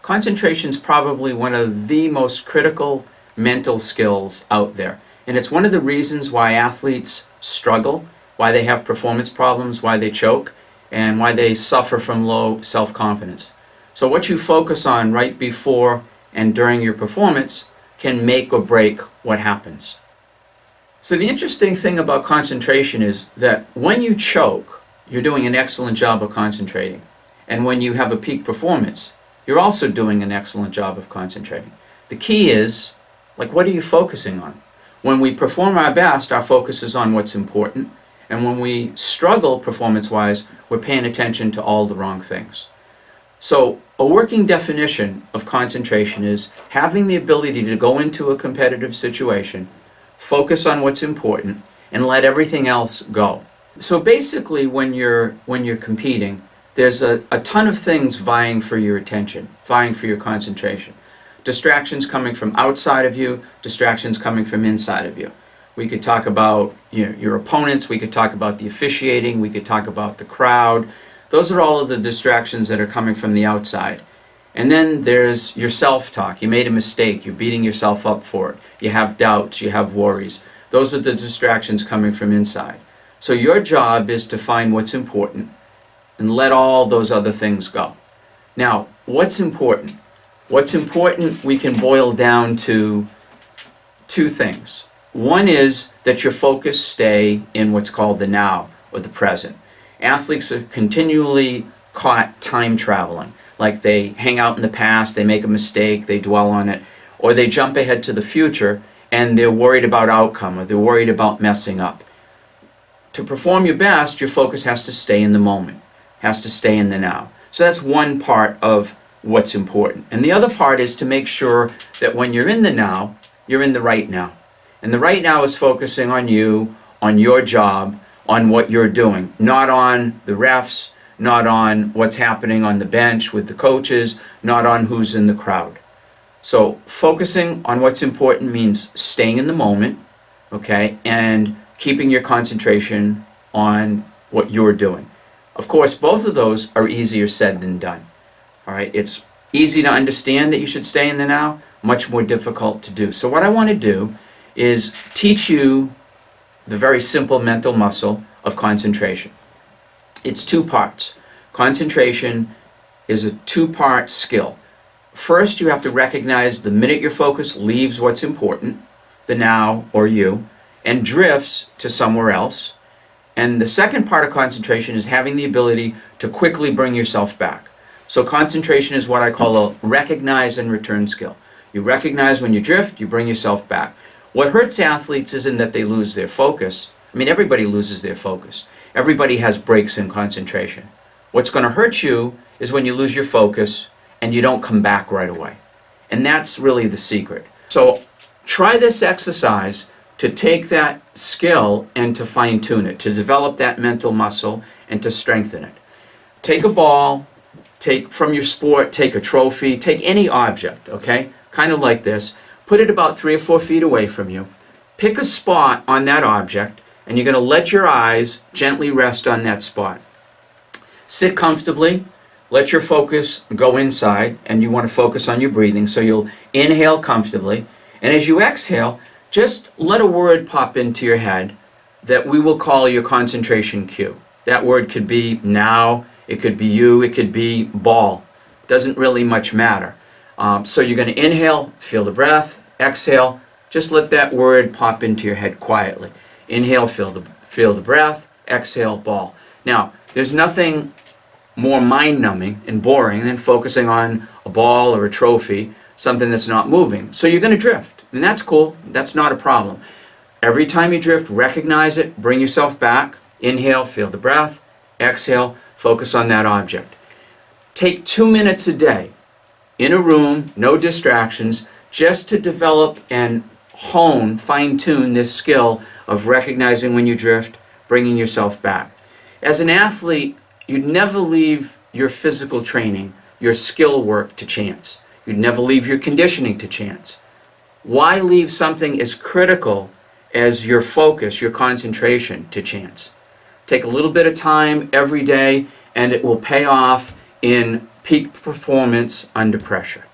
concentration is probably one of the most critical mental skills out there. And it's one of the reasons why athletes struggle, why they have performance problems, why they choke, and why they suffer from low self-confidence. So what you focus on right before and during your performance can make or break what happens. So the interesting thing about concentration is that when you choke, you're doing an excellent job of concentrating. And when you have a peak performance, you're also doing an excellent job of concentrating. The key is, what are you focusing on? When we perform our best, our focus is on what's important. And when we struggle performance-wise, we're paying attention to all the wrong things. So a working definition of concentration is having the ability to go into a competitive situation, focus on what's important, and let everything else go. So basically, when you're competing, there's a ton of things vying for your attention, vying for your concentration. Distractions coming from outside of you, distractions coming from inside of you. We could talk about your opponents, we could talk about the officiating, we could talk about the crowd. Those are all of the distractions that are coming from the outside. And then there's your self-talk. You made a mistake, you're beating yourself up for it. You have doubts, you have worries. Those are the distractions coming from inside. So your job is to find what's important and let all those other things go. Now, what's important? What's important we can boil down to two things. One is that your focus stay in what's called the now, or the present. Athletes are continually caught time traveling. Like they hang out in the past, they make a mistake, they dwell on it, or they jump ahead to the future and they're worried about outcome, or they're worried about messing up. To perform your best, your focus has to stay in the moment, has to stay in the now. So that's one part of what's important. And the other part is to make sure that when you're in the now, you're in the right now. And the right now is focusing on you, on your job, on what you're doing, not on the refs, not on what's happening on the bench with the coaches, not on who's in the crowd. So focusing on what's important means staying in the moment, okay, and keeping your concentration on what you're doing. Of course, both of those are easier said than done. All right, it's easy to understand that you should stay in the now, much more difficult to do. So what I want to do is teach you the very simple mental muscle of concentration. It's two parts. Concentration is a two-part skill. First, you have to recognize the minute your focus leaves what's important, the now or you, and drifts to somewhere else. And the second part of concentration is having the ability to quickly bring yourself back. So concentration is what I call a recognize and return skill. You recognize when you drift, you bring yourself back. What hurts athletes isn't that they lose their focus. I mean, everybody loses their focus. Everybody has breaks in concentration. What's going to hurt you is when you lose your focus and you don't come back right away. And that's really the secret. So try this exercise to take that skill and to fine-tune it, to develop that mental muscle and to strengthen it. Take a ball, take from your sport, take a trophy, take any object, okay? Kind of like this. Put it about 3 or 4 feet away from you. Pick a spot on that object, and you're going to let your eyes gently rest on that spot. Sit comfortably. Let your focus go inside, and you want to focus on your breathing. So you'll inhale comfortably, and as you exhale, just let a word pop into your head that we will call your concentration cue. That word could be now, it could be you, it could be ball. Doesn't really much matter. So you're going to inhale, feel the breath, exhale, just let that word pop into your head quietly. Inhale, feel the breath, exhale, ball. Now, there's nothing more mind-numbing and boring than focusing on a ball or a trophy, something that's not moving. So you're going to drift, and that's cool. That's not a problem. Every time you drift, recognize it, bring yourself back, inhale, feel the breath, exhale, focus on that object. Take 2 minutes a day in a room, no distractions, just to develop and hone, fine-tune this skill of recognizing when you drift, bringing yourself back. As an athlete, you'd never leave your physical training, your skill work to chance. You'd never leave your conditioning to chance. Why leave something as critical as your focus, your concentration, to chance? Take a little bit of time every day, and it will pay off in peak performance under pressure.